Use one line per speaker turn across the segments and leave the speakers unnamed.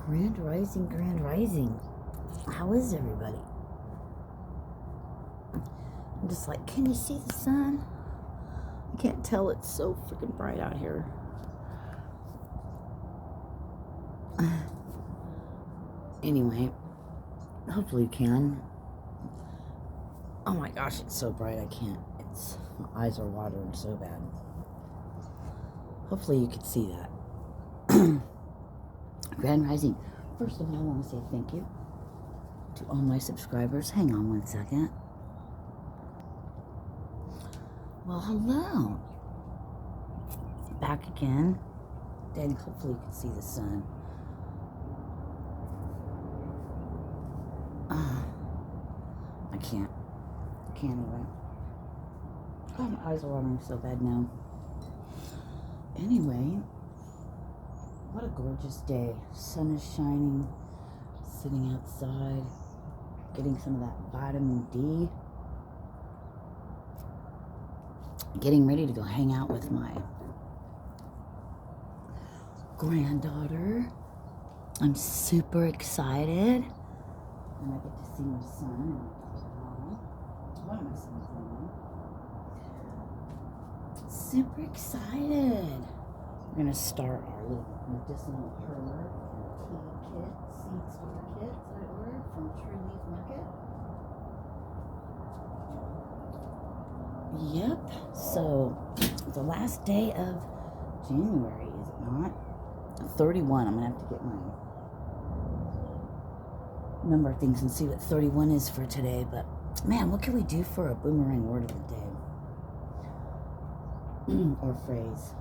Grand Rising, Grand Rising. How is everybody? I'm just like, can you see the sun? I can't tell, it's so freaking bright out here. Anyway, hopefully you can. Oh my gosh, it's so bright, I can't. My eyes are watering so bad. Hopefully you can see that. Grand Rising. First of all, I want to say thank you to all my subscribers. Hang on one second. Well, hello. Back again. Then hopefully you can see the sun. I can't even. Oh, my eyes are watering so bad now. Anyway, what a gorgeous day. Sun is shining, sitting outside, getting some of that vitamin D. Getting ready to go hang out with my granddaughter. I'm super excited. And I get to see my son and one of my sons now. Super excited. We're going to start our little medicinal herb and tea kit, seed starter kits I ordered from Tree Leaf Market. Yep. So, the last day of January, is it not? 31. I'm going to have to get my number of things and see what 31 is for today. But, man, what can we do for a boomerang word of the day? Or phrase?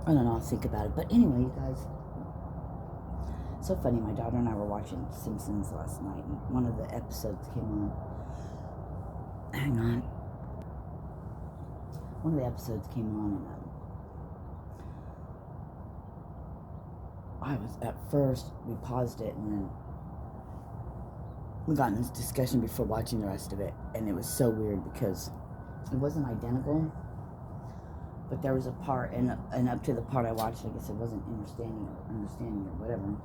I don't know, I'll think about it. But anyway, you guys, so funny, my daughter and I were watching Simpsons last night, and one of the episodes came on. Hang on. One of the episodes came on, and I was, at first, we paused it, and then we got in this discussion before watching the rest of it, and it was so weird because it wasn't identical. But there was a part, and up to the part I watched, I guess it wasn't understanding or whatever.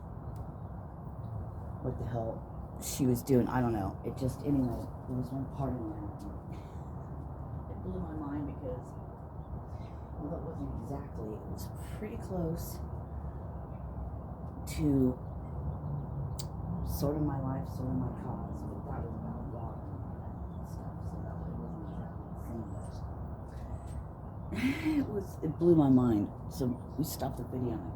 What the hell she was doing, I don't know. It just, anyway, there was one part in there. It blew my mind because, although it wasn't exactly, it was pretty close to sort of my life, sort of my cause. But that was about water and stuff, so that it wasn't exactly the same. It blew my mind. So we stopped the video. And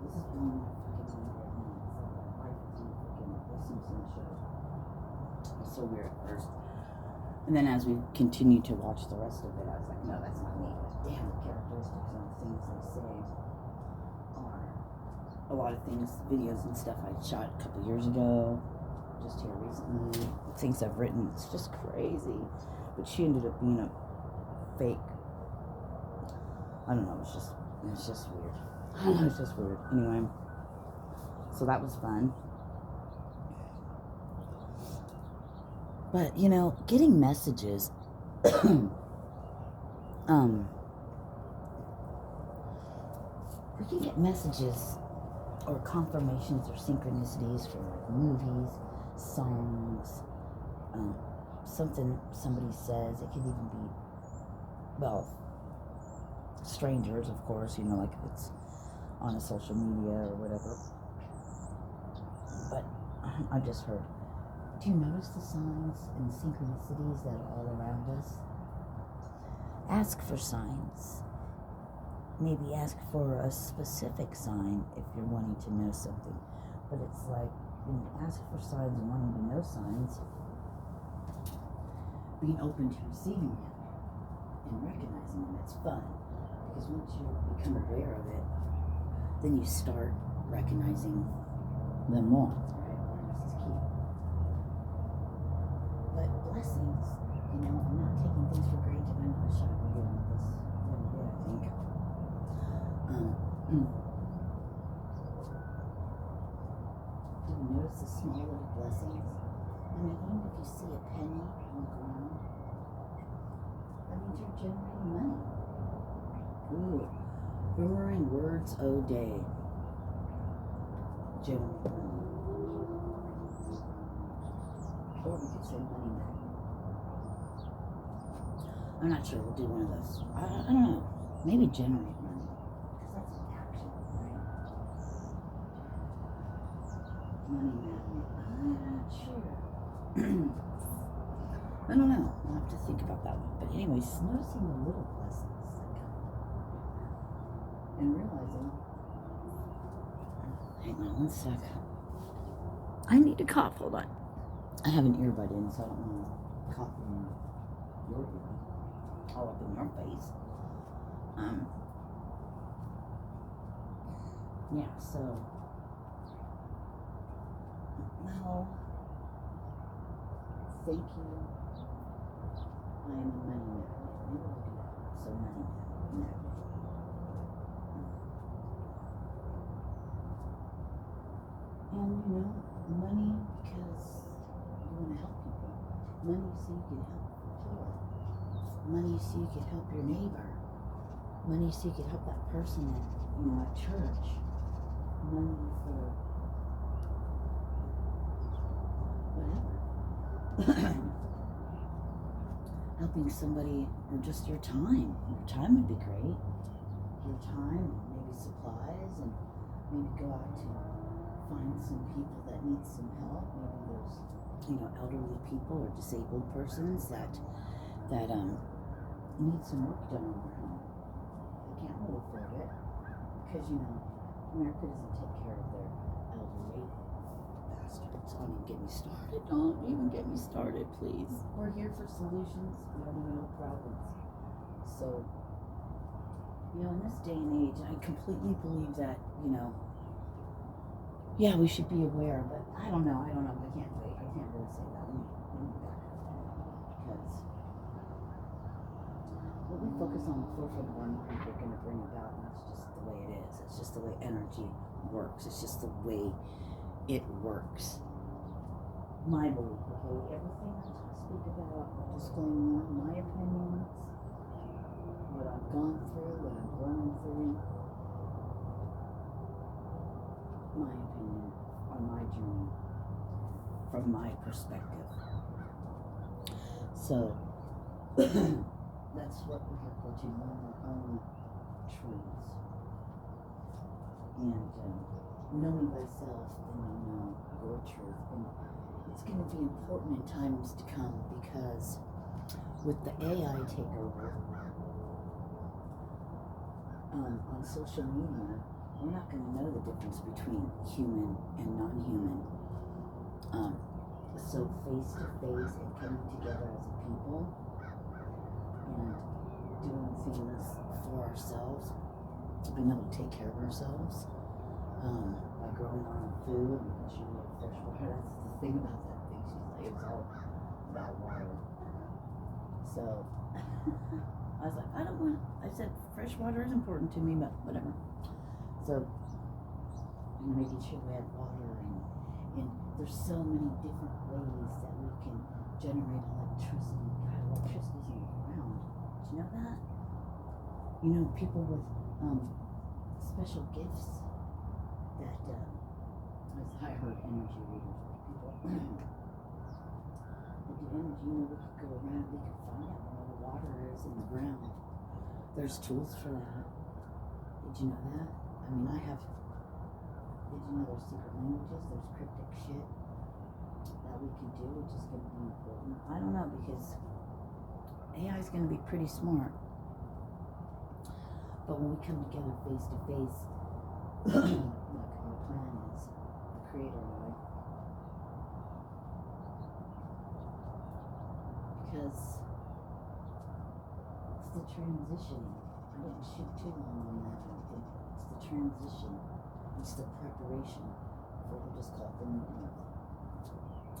this is blowing my freaking mind right now. It's like life is in freaking The Simpsons show. It was so weird at first. And then as we continued to watch the rest of it, I was like, no, that's not me. But damn, the characteristics and the things they say are a lot of things, videos and stuff I shot a couple years ago, just here recently, things I've written. It's just crazy. But she ended up being a fake. I don't know, it's just weird. I don't know, it's just weird. Anyway, so that was fun. But, you know, getting messages, we can get messages or confirmations or synchronicities for like movies, songs, something somebody says. It could even be, well, strangers, of course, you know, like if it's on a social media or whatever. But I've just heard, do you notice the signs and synchronicities that are all around us? Ask for signs. Maybe ask for a specific sign if you're wanting to know something. But it's like, when you ask for signs and wanting to know signs, being open to receiving them and recognizing them, it's fun. Because once you become aware of it, then you start recognizing them more. Right? Awareness is key. But blessings, you know, I'm not taking things for granted. I know I shot a video on this the other day, I think. Do you notice the small little blessings? I mean, even if you see a penny on the ground, that means you're generating money. Ooh, boomerang words o' day. generate money. Or we could say money magnet. I'm not sure. We'll do one of those. I don't know. Maybe generate money. Because that's an action, right? Money magnet. I'm not sure. I don't know. I'll have to think about that one. But anyways, noticing the little blessings that come. And realizing. Hang on one sec. I need to cough. Hold on. I have an earbud in, so I don't want to cough in your ear. All up in your face. Yeah, so well, thank you. I am a money magnet. Maybe we'll do that. So money magnet. And money because you want to help people. Money so you can help the poor. Money so you can help your neighbor. Money so you can help that person at church. Money for whatever. Helping somebody, or just your time. Your time would be great. Your time, maybe supplies, and maybe go out to find some people that need some help. Maybe there's, elderly people or disabled persons that need some work done on their home. They can't really afford it because, America doesn't take care of their elderly bastards. Don't even get me started. Don't even get me started, please. We're here for solutions. We don't even know problems. So, in this day and age, I completely believe that, yeah, we should be aware, but I don't know. I can't wait. I can't really say that. Let me back up. Because what we focus on before for the one people are going to bring about, and that's just the way it is. It's just the way energy works. It's just the way it works. My belief, okay? Everything I speak about, disclaimer, my opinions, what I've gone through, what I'm going through, my opinion on my journey from my perspective. So that's what we have to learn our own truths. And knowing thyself, then you know your truth. And it's going to be important in times to come because with the AI takeover on social media, we're not going to know the difference between human and non-human. So face to face and coming together as a people and doing things for ourselves, being able to take care of ourselves by growing our own food, making sure we have fresh water. That's the thing about that thing. She's like, it's all about water. So I was like, I said fresh water is important to me, but whatever. So, making sure we have water, and there's so many different ways that we can generate electricity. God, electricity's in the ground. Did you know that? People with special gifts that, as I heard energy readers, people that do energy, we could go around, we could find out where the water is in the ground. There's tools for that. Did you know that? Did you know there's secret languages, there's cryptic shit that we can do, which is going to be important? I don't know, because AI is going to be pretty smart. But when we come together face to face, like our plan is, the Creator and I, because it's the transitioning. I didn't shoot too long on that. It's the transition. It's the preparation for, we'll just call it the new earth.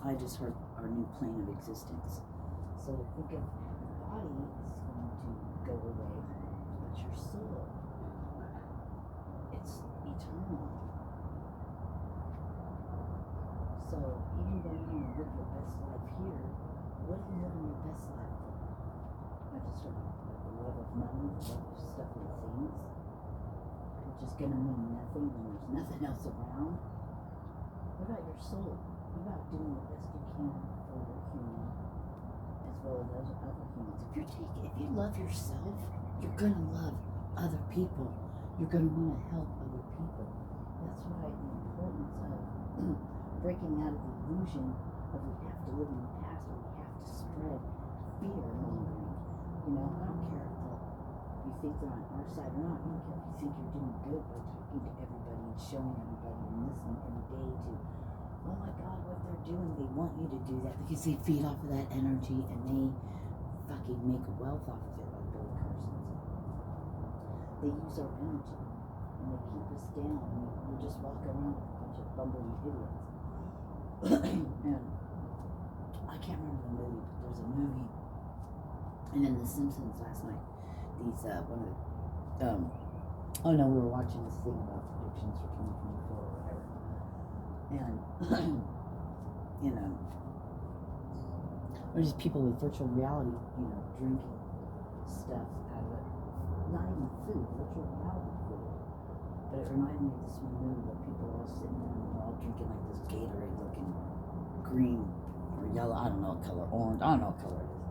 I just heard our new plane of existence. So think of the body is going to go away, but your soul, it's eternal. So even though you want to live your best life here, what are you living your best life for? I just heard the love of money, the love of stuff and things. Which is going to mean nothing when there's nothing else around. What about your soul? What about doing the best you can for your human as well as those other humans? If you love yourself, you're gonna love other people. You're gonna want to help other people. That's why the importance of breaking out of the illusion of we have to live in the past or we have to spread fear mongering. You know, I don't care if you think they're on our side or not. I don't care if you think you're doing good by talking to everybody and showing everybody and listening every day to, oh my God, what they're doing. They want you to do that because they feed off of that energy and they fucking make wealth off of it, like Billy Carson said. They use our energy and they keep us down. We just walk around with a bunch of bumbling idiots. And I can't remember the movie, but there's a movie. And in The Simpsons last night, these we were watching this thing about predictions for 2024 or whatever. And you know, there's these people with virtual reality, you know, drinking stuff out of it. Not even food, virtual reality food. But it reminded me of this one movie where people are all sitting there and they're all drinking like this Gatorade looking green or yellow, I don't know what color, orange, I don't know what color it is.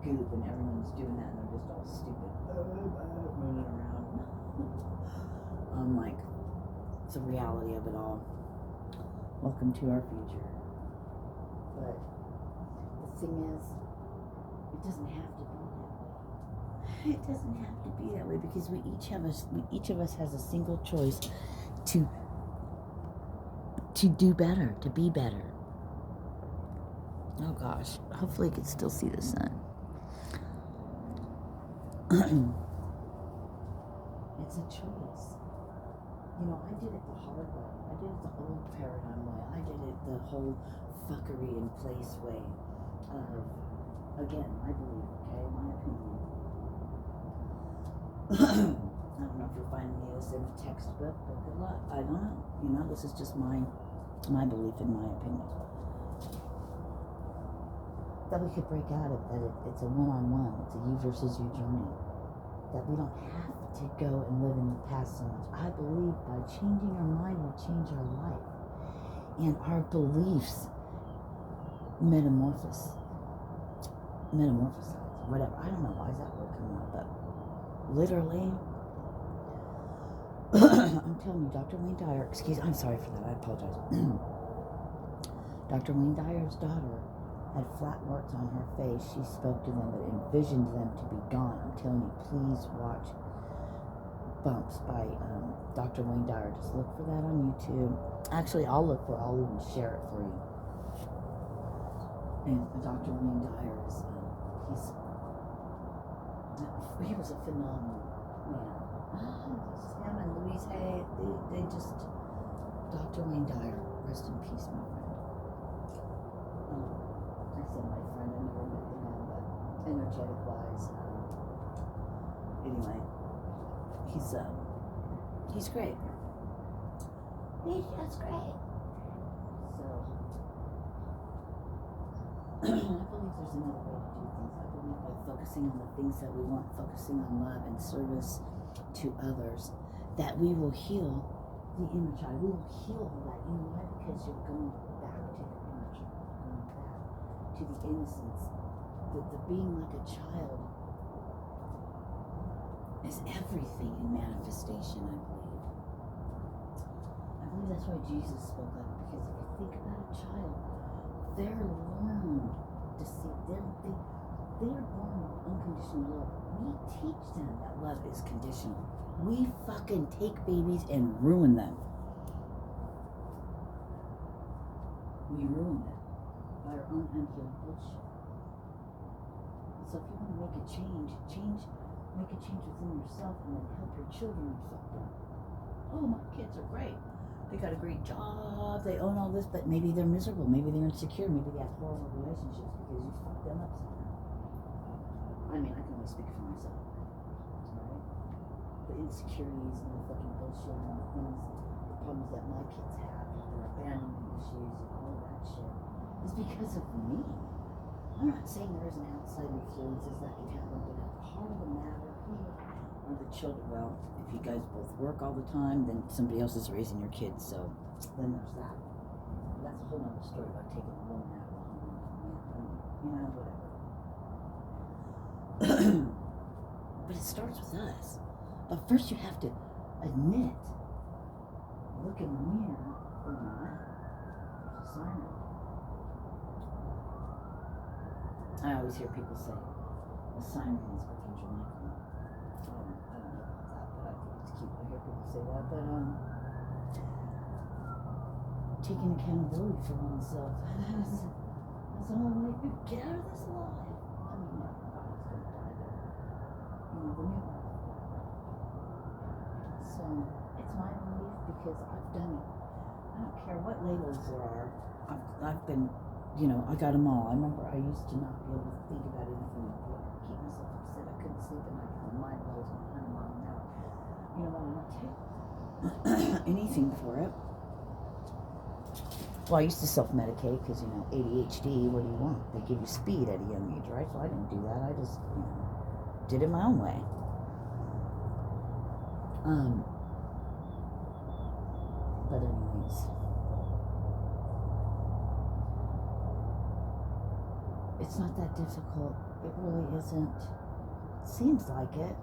Goop, and everyone's doing that and they're just all stupid, running around. I'm like, it's the reality of it all. Welcome to our future. But the thing is, it doesn't have to be that way. It doesn't have to be that way because each of us has a single choice to do better, to be better. Oh gosh, hopefully you can still see the sun. It's a choice. You know, I did it the hard way. I did it the old paradigm way. I did it the whole fuckery in place way of, again, I believe, okay, my opinion. I don't know if you're finding this in a textbook, but good luck. I don't know. You know, this is just my belief and my opinion. That we could break out of that it's a one-on-one, it's a you versus you journey. That we don't have to go and live in the past so much. I believe by changing our mind, we change our life. And our beliefs metamorphosize, whatever. I don't know why is that word coming out, but literally, I'm telling you, Dr. Wayne Dyer, I'm sorry for that, I apologize. Dr. Wayne Dyer's daughter had flat marks on her face. She spoke to them but envisioned them to be gone. I'm telling you, please watch Bumps by Dr. Wayne Dyer. Just look for that on YouTube. Actually, I'll even share it for you. And Dr. Wayne Dyer is, he was a phenomenal man. Him and Louise Hay, they just, Dr. Wayne Dyer, rest in peace, my friend. I said my friend, I never met the man, but energetic wise, anyway, he's great. He's just great. So, I believe there's another way to do things. I believe by focusing on the things that we want, focusing on love and service to others, that we will heal the inner child. We will heal all that. You know why? Because you're going back to the inner child, going back to the innocence, the being like a child is everything in manifestation, I believe. I believe that's why Jesus spoke like it, because if you think about a child, they're learned to see, they're born with unconditional love. We teach them that love is conditional. We fucking take babies and ruin them. We ruin them by our own unhealed bullshit. So if you want to make a change make a change within yourself and then help your children yourself down. Oh, my kids are great. They got a great job, they own all this, but maybe they're miserable, maybe they're insecure, maybe they have horrible relationships because you fucked them up somehow. I mean, I can only speak for myself, right? The insecurities and the fucking bullshit and the things, the problems that my kids have, their abandonment issues and all of that shit, is because of me. I'm not saying there isn't outside influences that can happen, but at the heart of the matter, who are the children? Well, if you guys both work all the time, then somebody else is raising your kids, so then there's that. that's a whole other story about taking a woman out of the home, whatever. But it starts with us. But first you have to admit, look in the mirror or not, there's a siren. I always hear people say, a siren is Archangel Michael. I don't know about that, but I think it's cute. I hear people say that, but taking accountability for oneself. That's the only way to get out of this alive. I mean, everybody's going to die, but, the new life. So, it's my belief because I've done it. I don't care what labels there are. I've been, I got them all. I remember I used to not be able to think about anything and keep myself upset. I couldn't sleep at night because my mind was 100 miles an hour. You know what? I don't take anything for it. Well, I used to self-medicate because, ADHD, what do you want? They give you speed at a young age, right? So I didn't do that. I just, did it my own way. But anyways, it's not that difficult. It really isn't. It seems like it.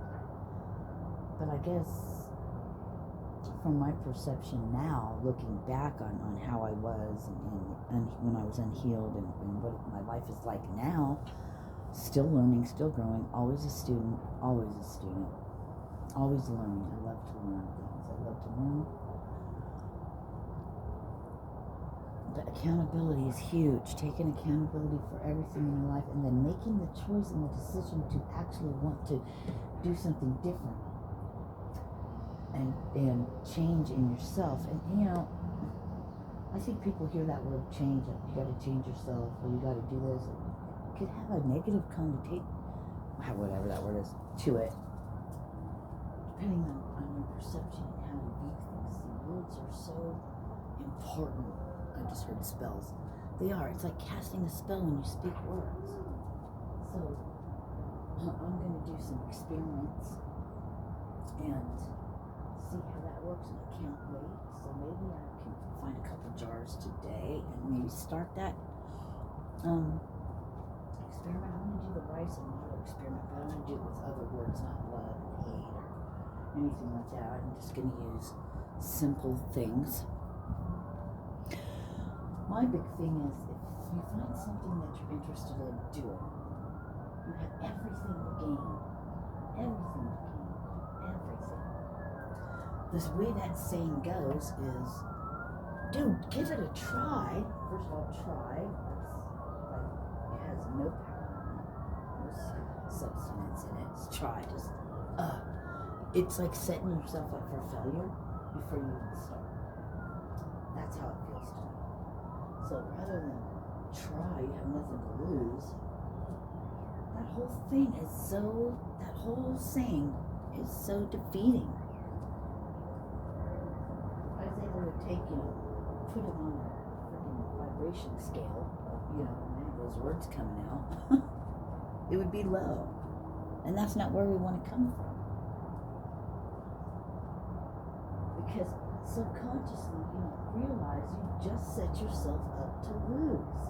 But I guess from my perception now, looking back on how I was and when I was unhealed and what my life is like now, still learning, still growing, always a student, always learning. I love to learn things. I love to learn. But accountability is huge. Taking accountability for everything in your life and then making the choice and the decision to actually want to do something different. And change in yourself. And I think people hear that word change, like you gotta change yourself or you gotta do this. It could have a negative connotation, whatever that word is, to it. Depending on your perception and how you view things. The words are so important. I just heard spells. They are. It's like casting a spell when you speak words. So I'm gonna do some experiments and see how that works, and I can't wait. So maybe I can find a couple jars today and maybe start that experiment. I'm going to do the rice and water experiment, but I'm going to do it with other words, not love and hate or anything like that. I'm just going to use simple things. My big thing is if you find something that you're interested in, do it. You have everything to gain. Everything to gain. The way that saying goes is, dude, give it a try. First of all, try. That's like, it has no power in it, no substance in it. It's try. Just, it's like setting yourself up for failure before you even start. That's how it feels to me. So rather than try, you have nothing to lose. That whole saying is so defeating. Take, put it on a freaking vibration scale, those words coming out, it would be low. And that's not where we want to come from. Because subconsciously, you don't realize you just set yourself up to lose.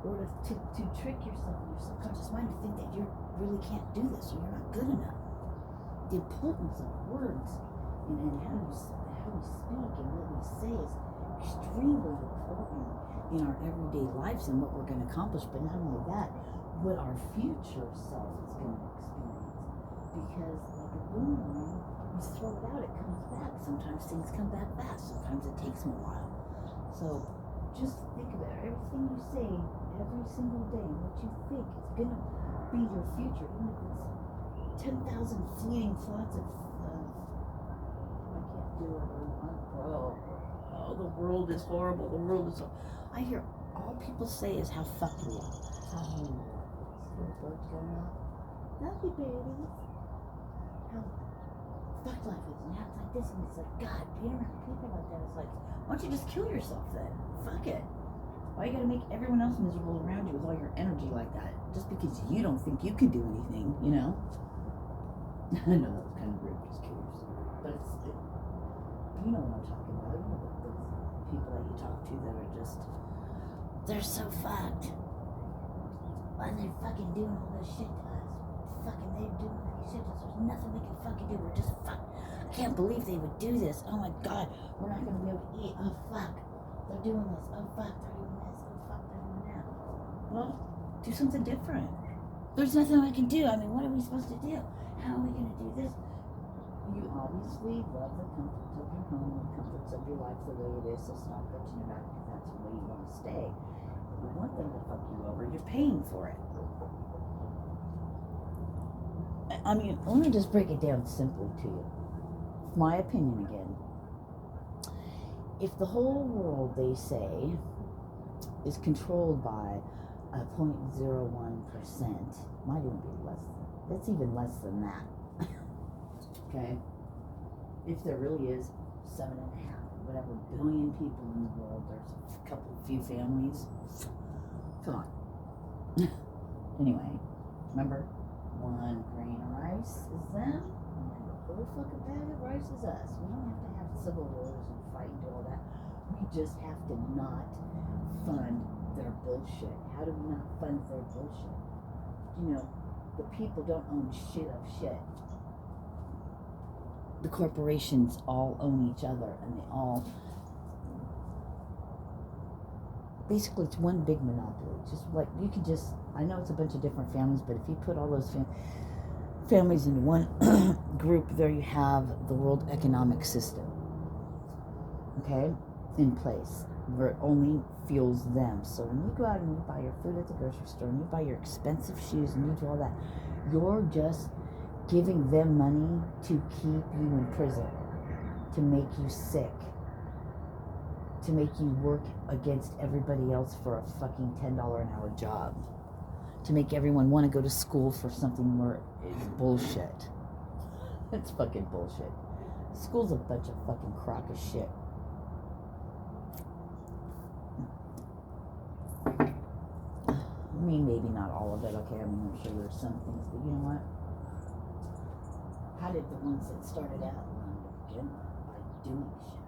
Or to trick yourself in your subconscious mind to think that you really can't do this or you're not good enough. The importance of words and how we speak and what we say is extremely important in our everyday lives and what we're going to accomplish, but not only that, what our future self is going to experience. Because like a boomerang, you throw it out, it comes back. Sometimes things come back fast, sometimes it takes them a while. So just think about everything you say every single day, what you think is going to be your future, even if it's 10,000 fleeting thoughts of the world is horrible. The world is horrible. I hear all people say is how fucked we are. How horrible. Little birds going off. Love you, babies. How fucked life is. And how it's like this, and it's like, God, being around people like that, it's like, why don't you just kill yourself then? Fuck it. Why you gotta make everyone else miserable around you with all your energy like that? Just because you don't think you can do anything, I know that was kind of rude, just kill yourself. But you know what I'm talking about. You know the people that you talk to that are just, they're so fucked. And they're fucking doing all this shit to us. Fucking, they're doing all this shit to us. There's nothing they can fucking do. We're just fucked. I can't believe they would do this. Oh my God, we're not going to be able to eat. Oh fuck, they're doing this. Oh fuck, they're doing this. Oh fuck, they're doing that. Well, do something different. There's nothing I can do. I mean, what are we supposed to do? How are we going to do this? You obviously love the comforts of your home, the comforts of your life the way it is, so stop bitching about it because that's the way you want to stay. If you want them to fuck you over, you're paying for it. I mean, let me just break it down simply to you. My opinion again. If the whole world, they say, is controlled by a 0.01%, might even be less, that's even less than that. Okay? If there really is 7.5, whatever, billion people in the world, there's a few families. Come on. Anyway, remember, 1 grain of rice is them, and the whole fucking bag of rice is us. We don't have to have civil wars and fight and do all that. We just have to not fund their bullshit. How do we not fund their bullshit? You know, the people don't own shit of shit. The corporations all own each other, and they all, basically it's one big monopoly. Just like, you can just, I know it's a bunch of different families, but if you put all those families into one group, there you have the world economic system, okay, in place, where it only fuels them. So when you go out and you buy your food at the grocery store, and you buy your expensive shoes, and you do all that, you're just giving them money to keep you in prison, to make you sick, to make you work against everybody else for a fucking $10 an hour job, to make everyone want to go to school for something where it's bullshit. It's fucking bullshit. School's a bunch of fucking crock of shit. I mean, maybe not all of it, okay? I mean, I'm sure there's some things, but you know what? How did the ones that started out learn to begin with? By doing shit.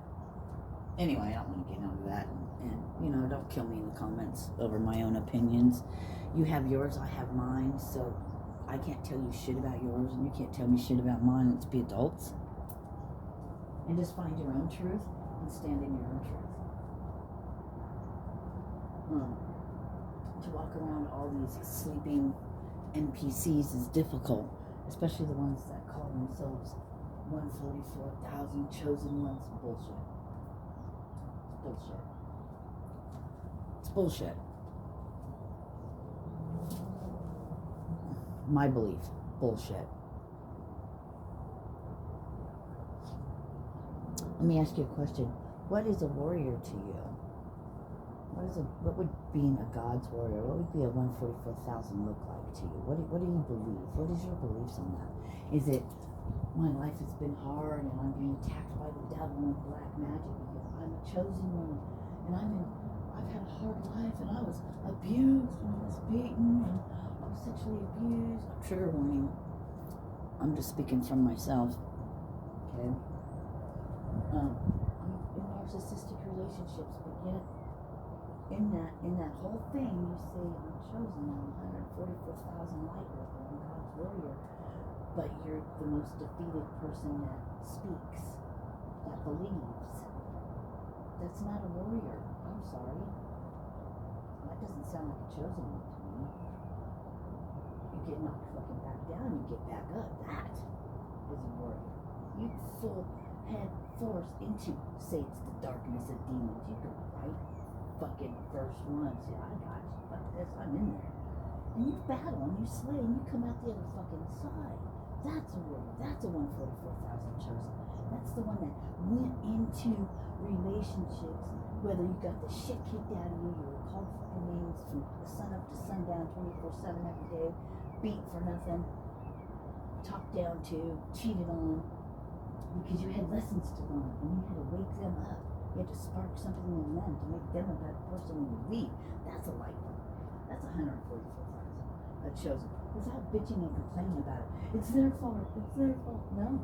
Anyway, I don't want to get into that. And, you know, don't kill me in the comments over my own opinions. You have yours, I have mine, so I can't tell you shit about yours, and you can't tell me shit about mine. Let's be adults. And just find your own truth and stand in your own truth. To walk around all these sleeping NPCs is difficult, especially the ones that call themselves 144,000 chosen ones. Bullshit. Bullshit. It's bullshit. My belief. Bullshit. Let me ask you a question. What is a warrior to you? What would being a God's warrior, what would be a 144,000 look like to you? What do you believe? What is your beliefs on that? Is it, my life has been hard and I'm being attacked by the devil and black magic because I'm a chosen one and I've had a hard life and I was abused and I was beaten and I was sexually abused. Trigger warning. I'm just speaking from myself. Okay? I'm in narcissistic relationships, but yet in that whole thing, you say, I'm chosen, I'm 144,000 light worker, I'm God's warrior, but you're the most defeated person that speaks, that believes. That's not a warrior. I'm sorry. That doesn't sound like a chosen one to me. You get knocked fucking back down, you get back up. That is a warrior. You full head force into, say it's the darkness of demons. You go right fucking first one, say, I got you, fuck this, I'm in there. And you battle and you slay and you come out the other fucking side. That's a warrior. That's a 144,000 chosen. That's the one that went into relationships, whether you got the shit kicked out of you, you were called fucking names from the sun up to sundown 24/7 every day, beat for nothing, talked down to, cheated on, because you had lessons to learn and you had to wake them up. You had to spark something in them to make them a better person when you leave. That's a light one. That's 144,000. A chosen. Without bitching and complaining about it. It's their fault. It's their fault. No.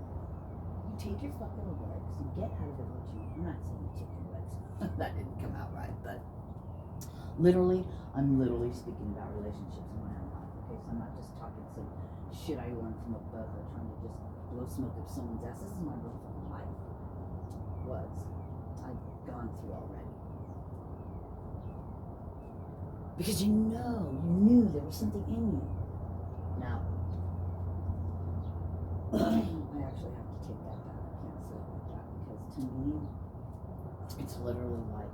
You take your fucking legs, you get out of it what you want. I'm not saying you take your legs. That didn't come out right, but literally, I'm literally speaking about relationships in my own life. Okay, so I'm not just talking some shit I learned from a book or trying to just blow smoke up someone's ass. This is my real fucking life. I've gone through already. Because you knew there was something in you. Now, I actually have to take that back. I can't say it like that because to me, it's literally like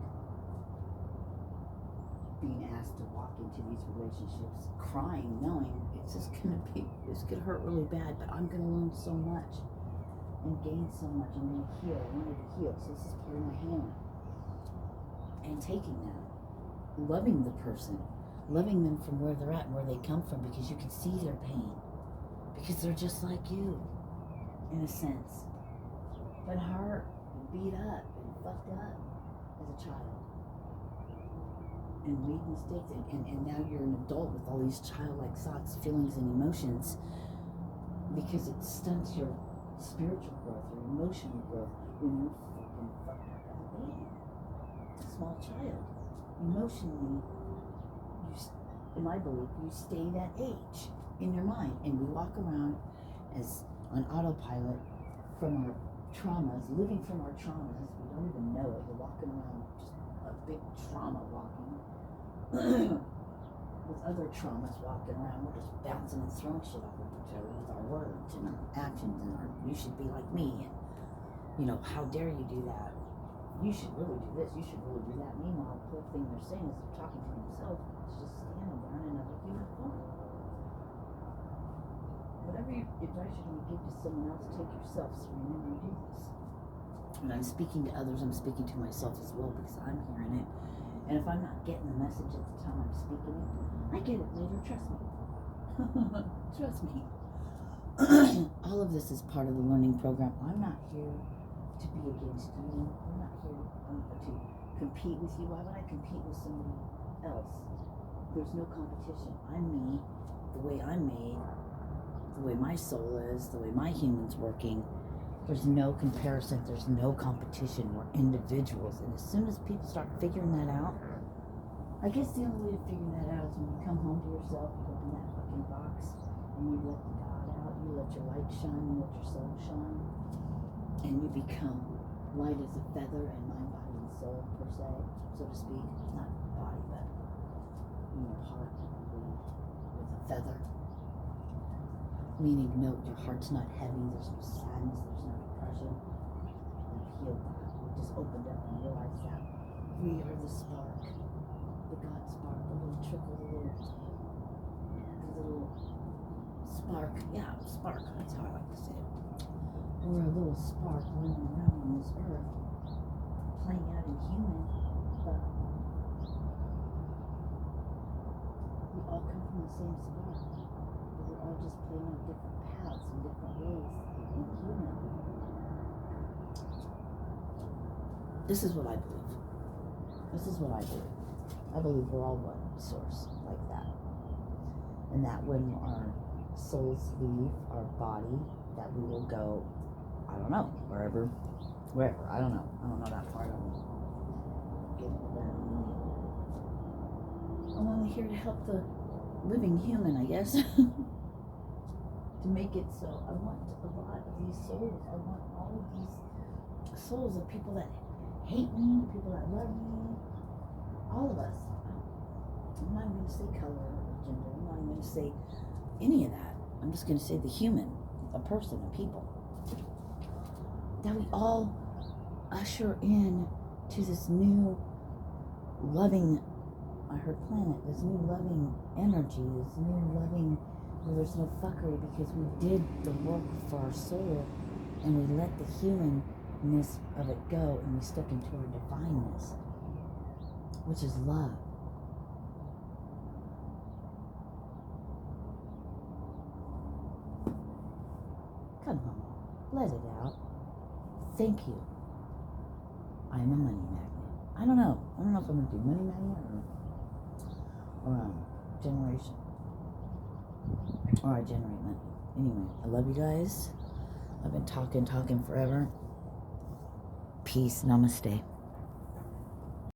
being asked to walk into these relationships crying, knowing it's gonna hurt really bad, but I'm gonna learn so much and gain so much. I'm gonna heal. I wanted to heal, so this is part of my healing. And taking that, loving the person, loving them from where they're at and where they come from, because you can see their pain, because they're just like you, in a sense, but hurt and beat up and fucked up as a child. And made mistakes, and now you're an adult with all these childlike thoughts, feelings, and emotions, because it stunts your spiritual growth, your emotional growth, when you're fucking fucked up as a baby, a small child. Emotionally, in my belief, you stay that age in your mind, and we walk around as on autopilot from our traumas, living from our traumas. We don't even know it. We're walking around just a big trauma walking. With other traumas walking around, we're just bouncing and throwing shit off of each other with our words and our actions and our "you should be like me" and how dare you do that? You should really do this. You should really do that. Meanwhile, the whole thing they're saying is they're talking to themselves. It's just standing there in another human form. Whatever advice you're going to give to someone else, take yourself. So remember to do this. When I'm speaking to others, I'm speaking to myself as well, because I'm hearing it. And if I'm not getting the message at the time I'm speaking it, I get it later, trust me. Trust me. All of this is part of the learning program. I'm not here to be against you. I'm not here to compete with you. Why would I compete with somebody else? There's no competition. I'm me, the way I'm made, the way my soul is, the way my human's working. There's no comparison. There's no competition. We're individuals. And as soon as people start figuring that out, I guess the only way to figure that out is when you come home to yourself, you open that fucking box, and you let the God out, you let your light shine, you let your soul shine, and you become light as a feather, and mind, body, and soul, per se, so to speak. Not body, but in your heart, with a feather. Meaning, no, your heart's not heavy, there's no sadness, there's no depression. You've healed that. You've just opened up and realized that we are the spark, the God spark, the little trickle, the little spark. Yeah, spark, that's how I like to say it. We're a little spark running around on this earth, playing out in human, but we all come from the same spark. We're all just playing out different paths and different ways in human. This is what I believe. This is what I believe. I believe we're all one source, like that. And that when our souls leave our body, that we will go, I don't know, wherever, I don't know that part. I'm only here to help the living human, I guess. To make it so. I want a lot of these souls. I want all of these souls of people that hate me, people that love me, all of us. I'm not even going to say color or gender. I'm not even going to say any of that. I'm just going to say the human, a person, a people. That we all usher in to this new loving, I heard planet, this new loving energy, this new loving, where there's no fuckery, because we did the work for our soul and we let the humanness of it go, and we stepped into our divineness, which is love. Come on, let it out. Thank you. I am a money magnet. I don't know if I'm going to do money magnet or generation. Or I generate money. Anyway, I love you guys. I I've been talking forever. Peace. Namaste.